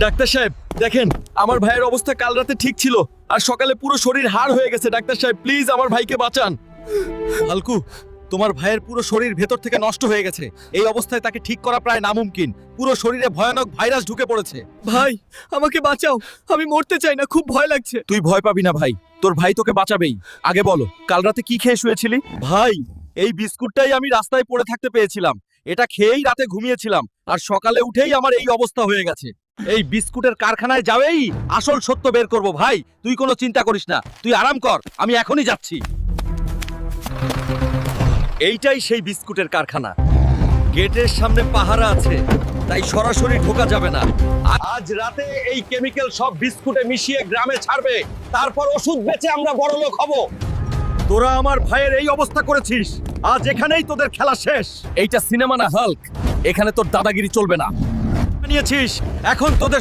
Doctor সাহেব দেখেন, আমার ভাইয়ের অবস্থা কাল রাতে ঠিক ছিল আর সকালে পুরো শরীর হাড় হয়ে গেছে। ডাক্তার সাহেব প্লিজ আমার ভাইকে বাঁচান। হালকু, তোমার ভাইয়ের পুরো শরীর ভেতর থেকে নষ্ট হয়ে গেছে। এই অবস্থায় তাকে ঠিক করা প্রায় নামুমকিন। পুরো শরীরে ভয়ানক ভাইরাস ঢুকে পড়েছে। ভাই আমাকে বাঁচাও, আমি মরতে চাই না, খুব ভয় লাগছে। তুই ভয় পাবি না ভাই, তোর ভাই তোকে বাঁচাবেই। আগে বলো, কাল রাতে কি খেয়ে শুয়েছিলি? ভাই এই বিস্কুটটাই আমি রাস্তায় পড়ে থাকতে পেয়েছিলাম। এটা খেয়েই রাতে ঘুমিয়েছিলাম আর সকালে উঠেই আমার এই অবস্থা হয়ে গেছে। এই বিস্কুটের কারখানায় যাবেই আসল সত্য বের করব। ভাই তুই কোনো চিন্তা করিস না, তুই আরাম কর, আমি এখনই যাচ্ছি। এইটাই সেই বিস্কুটের কারখানা। গেটের সামনে পাহারা আছে, তাই সরাসরি ঢোকা যাবে না। আজ রাতে এই কেমিক্যাল সব বিস্কুটে মিশিয়ে গ্রামে ছাড়বে, তারপর ওষুধ বেচে আমরা বড়লোক হব। তোরা আমার ভাইয়ের এই অবস্থা করেছিস, আজ এখানেই তোদের খেলা শেষ। এইটা সিনেমা না হাল্ক, এখানে তোর দাদাগিরি চলবে না। নিয়েছিস, এখন তোদের